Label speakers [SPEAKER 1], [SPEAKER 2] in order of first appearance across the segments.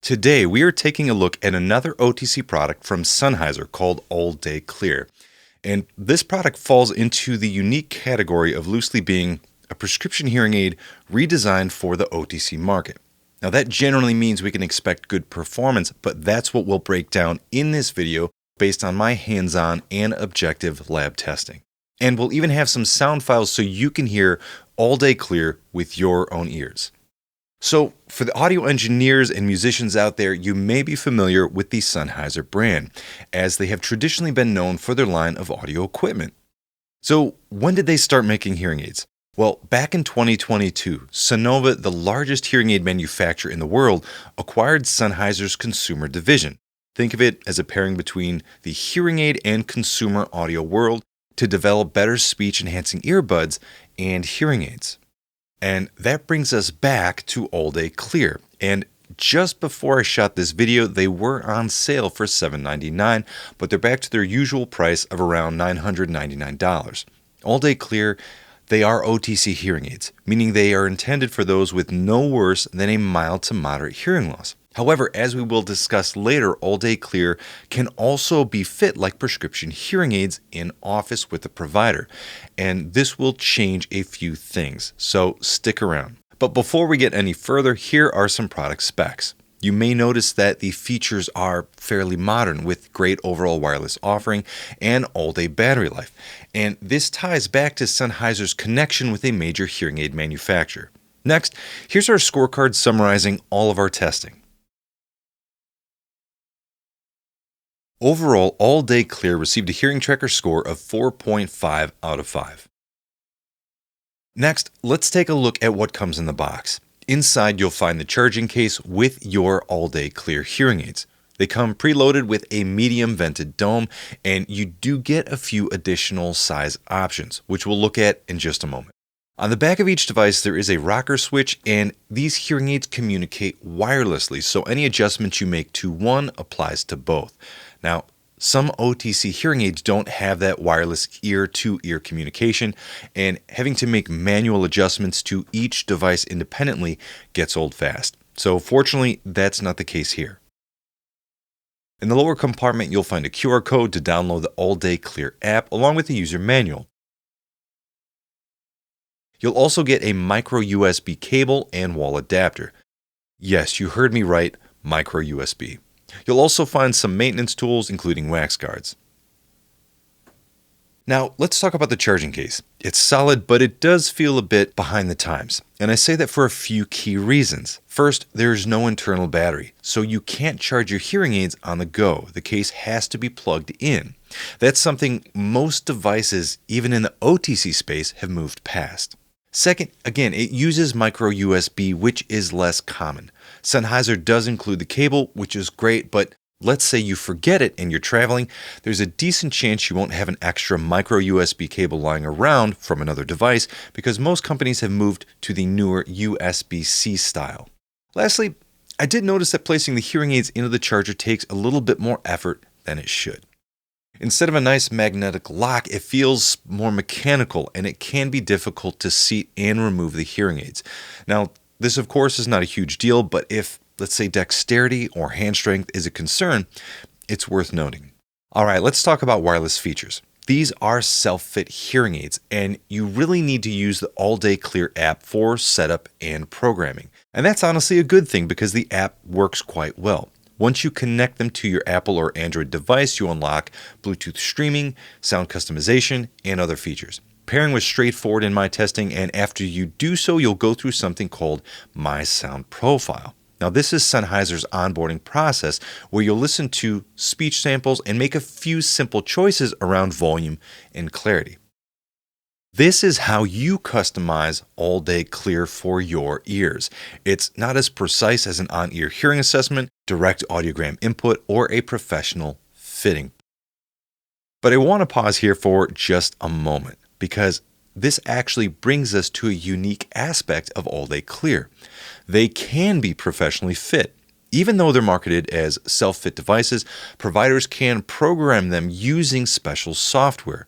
[SPEAKER 1] Today, we are taking a look at another OTC product from Sennheiser called Au.D Clear. And this product falls into the unique category of loosely being a prescription hearing aid redesigned for the OTC market. Now, that generally means we can expect good performance, but that's what we'll break down in this video based on my hands-on and objective lab testing. And we'll even have some sound files so you can hear Au.D Clear with your own ears. So, for the audio engineers and musicians out there, you may be familiar with the Sennheiser brand, as they have traditionally been known for their line of audio equipment. So, when did they start making hearing aids? Well, back in 2022, Sonova, the largest hearing aid manufacturer in the world, acquired Sennheiser's consumer division. Think of it as a pairing between the hearing aid and consumer audio world to develop better speech-enhancing earbuds and hearing aids. And that brings us back to Au.D Clear. And just before I shot this video, they were on sale for $799, but they're back to their usual price of around $999. Au.D Clear, they are OTC hearing aids, meaning they are intended for those with no worse than a mild to moderate hearing loss. However, as we will discuss later, Au.D Clear can also be fit like prescription hearing aids in office with the provider, and this will change a few things, so stick around. But before we get any further, here are some product specs. You may notice that the features are fairly modern with great overall wireless offering and all-day battery life, and this ties back to Sennheiser's connection with a major hearing aid manufacturer. Next, here's our scorecard summarizing all of our testing. Overall, Au.D Clear received a hearing tracker score of 4.5 out of 5. Next, let's take a look at what comes in the box. Inside, you'll find the charging case with your Au.D Clear hearing aids. They come preloaded with a medium vented dome, and you do get a few additional size options, which we'll look at in just a moment. On the back of each device, there is a rocker switch, and these hearing aids communicate wirelessly, so any adjustments you make to one applies to both. Now, some OTC hearing aids don't have that wireless ear-to-ear communication, and having to make manual adjustments to each device independently gets old fast. So fortunately, that's not the case here. In the lower compartment, you'll find a QR code to download the Au.D Clear app along with the user manual. You'll also get a micro USB cable and wall adapter. Yes, you heard me right, micro USB. You'll also find some maintenance tools, including wax guards. Now, let's talk about the charging case. It's solid, but it does feel a bit behind the times. And I say that for a few key reasons. First, there is no internal battery, so you can't charge your hearing aids on the go. The case has to be plugged in. That's something most devices, even in the OTC space, have moved past. Second, again, it uses micro USB, which is less common. Sennheiser does include the cable, which is great, but let's say you forget it and you're traveling, there's a decent chance you won't have an extra micro USB cable lying around from another device because most companies have moved to the newer USB-C style. Lastly, I did notice that placing the hearing aids into the charger takes a little bit more effort than it should. Instead of a nice magnetic lock, it feels more mechanical, and it can be difficult to seat and remove the hearing aids. Now, this of course is not a huge deal, but if, let's say, dexterity or hand strength is a concern, it's worth noting. All right, let's talk about wireless features. These are self-fit hearing aids, and you really need to use the Au.D Clear app for setup and programming. And that's honestly a good thing because the app works quite well. Once you connect them to your Apple or Android device, you unlock Bluetooth streaming, sound customization, and other features. Pairing was straightforward in my testing, and after you do so, you'll go through something called My Sound Profile. Now, this is Sennheiser's onboarding process where you'll listen to speech samples and make a few simple choices around volume and clarity. This is how you customize Au.D Clear for your ears. It's not as precise as an on-ear hearing assessment, direct audiogram input, or a professional fitting. But I want to pause here for just a moment because this actually brings us to a unique aspect of Au.D Clear. They can be professionally fit. Even though they're marketed as self-fit devices, providers can program them using special software.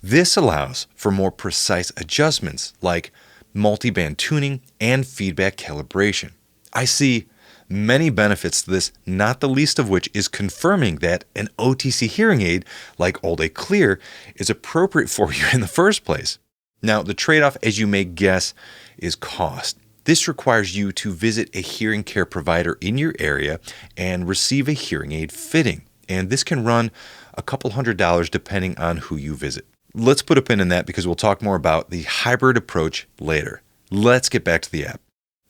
[SPEAKER 1] This allows for more precise adjustments like multi-band tuning and feedback calibration. I see many benefits to this, not the least of which is confirming that an OTC hearing aid like Au.D Clear is appropriate for you in the first place. Now, the trade-off, as you may guess, is cost. This requires you to visit a hearing care provider in your area and receive a hearing aid fitting. And this can run a couple $100 depending on who you visit. Let's put a pin in that because we'll talk more about the hybrid approach later. Let's get back to the app.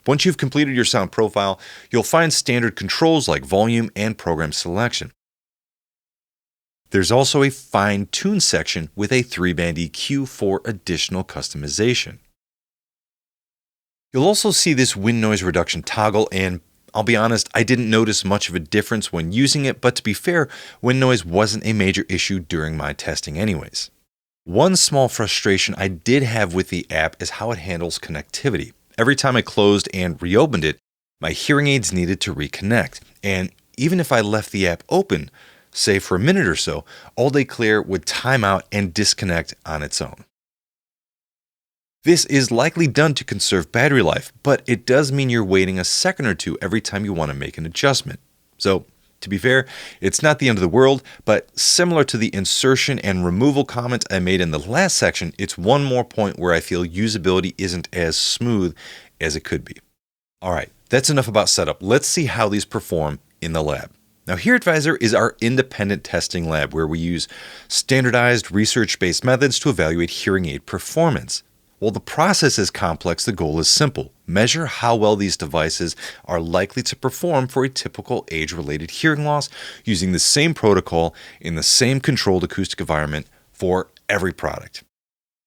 [SPEAKER 1] Once you've completed your sound profile, you'll find standard controls like volume and program selection. There's also a fine-tune section with a 3-band EQ for additional customization. You'll also see this wind noise reduction toggle, and I'll be honest, I didn't notice much of a difference when using it, but to be fair, wind noise wasn't a major issue during my testing anyways. One small frustration I did have with the app is how it handles connectivity. Every time I closed and reopened it, my hearing aids needed to reconnect, and even if I left the app open, say for a minute or so, Au.D Clear would time out and disconnect on its own. This is likely done to conserve battery life, but it does mean you're waiting a second or two every time you want to make an adjustment. So, to be fair, it's not the end of the world, but similar to the insertion and removal comment I made in the last section, it's one more point where I feel usability isn't as smooth as it could be. All right, that's enough about setup. Let's see how these perform in the lab. Now, HearAdvisor is our independent testing lab where we use standardized research-based methods to evaluate hearing aid performance. While the process is complex, the goal is simple. Measure how well these devices are likely to perform for a typical age-related hearing loss using the same protocol in the same controlled acoustic environment for every product.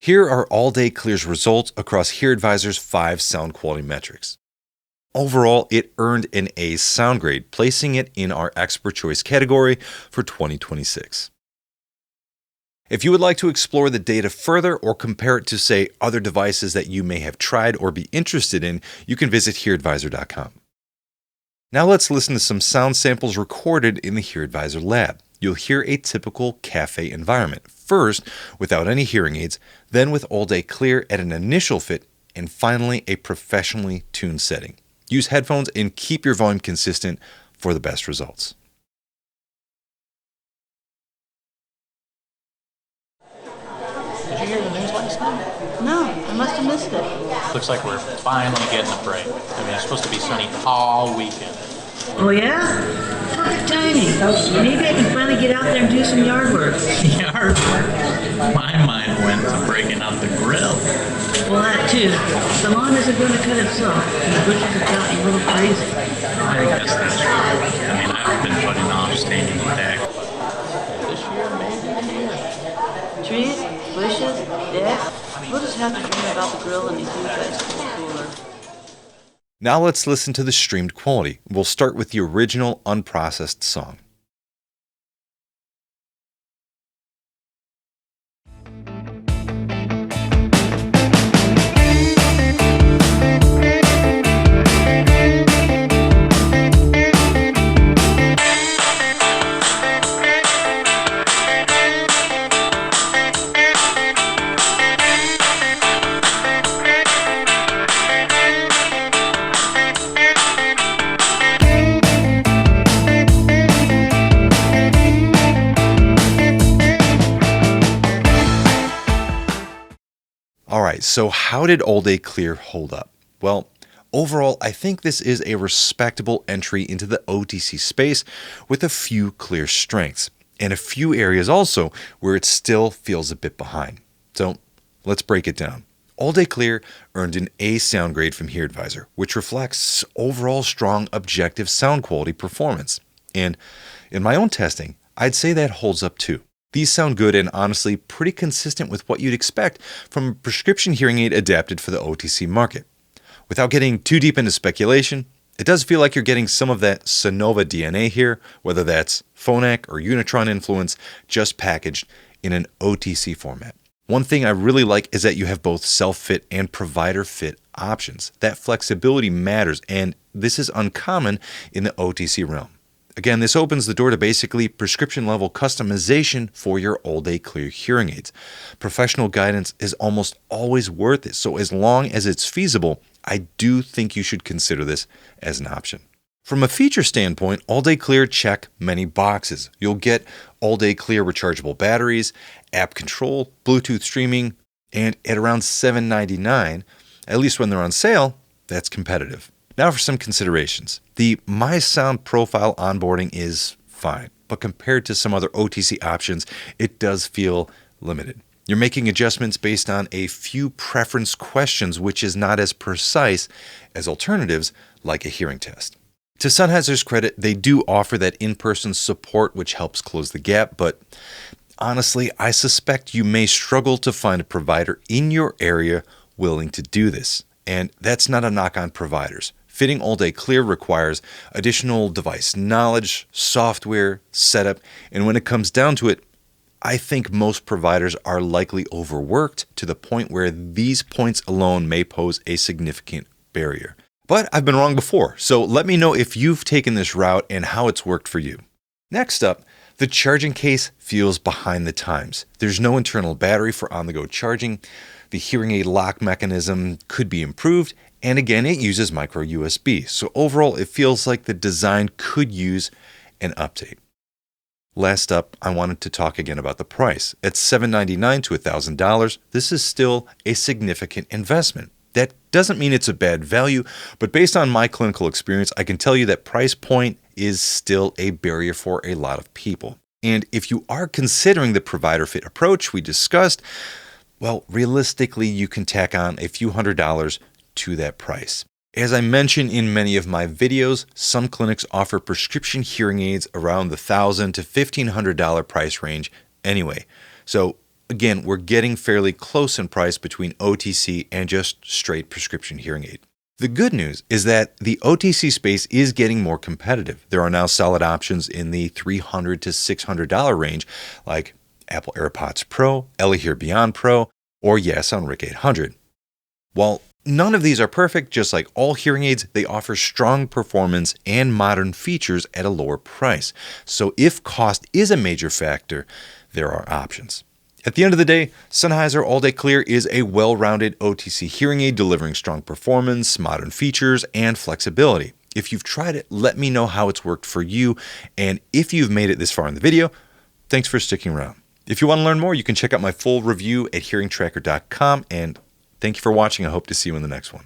[SPEAKER 1] Here are Au.D Clear's results across HearAdvisor's 5 sound quality metrics. Overall, it earned an A sound grade, placing it in our Expert Choice category for 2026. If you would like to explore the data further or compare it to, say, other devices that you may have tried or be interested in, you can visit HearAdvisor.com. Now let's listen to some sound samples recorded in the HearAdvisor lab. You'll hear a typical cafe environment, first without any hearing aids, then with Au.D Clear at an initial fit, and finally a professionally tuned setting. Use headphones and keep your volume consistent for the best results.
[SPEAKER 2] Did you hear the news last night?
[SPEAKER 3] No, I must have missed it.
[SPEAKER 2] Looks like we're finally getting a break. I mean, it's supposed to be sunny all weekend.
[SPEAKER 3] Oh yeah? Perfect timing. Maybe I can finally get out there and do some yard work.
[SPEAKER 2] Yard work? My mind went to breaking out the grill.
[SPEAKER 3] Well, that too. The lawn isn't going to cut itself, and the bushes have gotten a little crazy.
[SPEAKER 2] I guess that's true. I mean, I've been putting off staining the deck. This year, maybe the year.
[SPEAKER 3] Trees, bushes, deck. We'll just have to dream about the grill and the huge ice cold cooler.
[SPEAKER 1] Now let's listen to the streamed quality. We'll start with the original unprocessed song. Alright, so how did Au.D Clear hold up? Well, overall, I think this is a respectable entry into the OTC space with a few clear strengths, and a few areas also where it still feels a bit behind. So let's break it down. Au.D Clear earned an A sound grade from HearAdvisor, which reflects overall strong objective sound quality performance. And in my own testing, I'd say that holds up too. These sound good and honestly pretty consistent with what you'd expect from a prescription hearing aid adapted for the OTC market. Without getting too deep into speculation, it does feel like you're getting some of that Sonova DNA here, whether that's Phonak or Unitron influence, just packaged in an OTC format. One thing I really like is that you have both self-fit and provider-fit options. That flexibility matters, and this is uncommon in the OTC realm. Again, this opens the door to basically prescription-level customization for your Au.D Clear hearing aids. Professional guidance is almost always worth it, so as long as it's feasible, I do think you should consider this as an option. From a feature standpoint, All-Day Clear check many boxes. You'll get All-Day Clear rechargeable batteries, app control, Bluetooth streaming, and at around $7.99, at least when they're on sale, that's competitive. Now for some considerations. The My Sound profile onboarding is fine, but compared to some other OTC options, it does feel limited. You're making adjustments based on a few preference questions, which is not as precise as alternatives like a hearing test. To Sennheiser's credit, they do offer that in-person support, which helps close the gap, but honestly, I suspect you may struggle to find a provider in your area willing to do this. And that's not a knock on providers. Fitting All-Day Clear requires additional device knowledge, software, setup, and when it comes down to it, I think most providers are likely overworked to the point where these points alone may pose a significant barrier. But I've been wrong before, so let me know if you've taken this route and how it's worked for you. Next up, the charging case feels behind the times. There's no internal battery for on-the-go charging. The hearing aid lock mechanism could be improved, and again, it uses micro USB. So overall, it feels like the design could use an update. Last up, I wanted to talk again about the price. At $799 to $1,000, this is still a significant investment. That doesn't mean it's a bad value, but based on my clinical experience, I can tell you that price point is still a barrier for a lot of people. And if you are considering the provider fit approach we discussed, well, realistically, you can tack on a few $100s to that price. As I mentioned in many of my videos, some clinics offer prescription hearing aids around the $1,000 to $1,500 price range anyway. So again, we're getting fairly close in price between OTC and just straight prescription hearing aid. The good news is that the OTC space is getting more competitive. There are now solid options in the $300 to $600 range, like Apple AirPods Pro, Earplugs Beyond Pro, or Yason RIC 800. While none of these are perfect, just like all hearing aids, they offer strong performance and modern features at a lower price. So if cost is a major factor, there are options. At the end of the day, Sennheiser All-Day Clear is a well-rounded OTC hearing aid delivering strong performance, modern features, and flexibility. If you've tried it, let me know how it's worked for you. And if you've made it this far in the video, thanks for sticking around. If you want to learn more, you can check out my full review at hearingtracker.com. And thank you for watching. I hope to see you in the next one.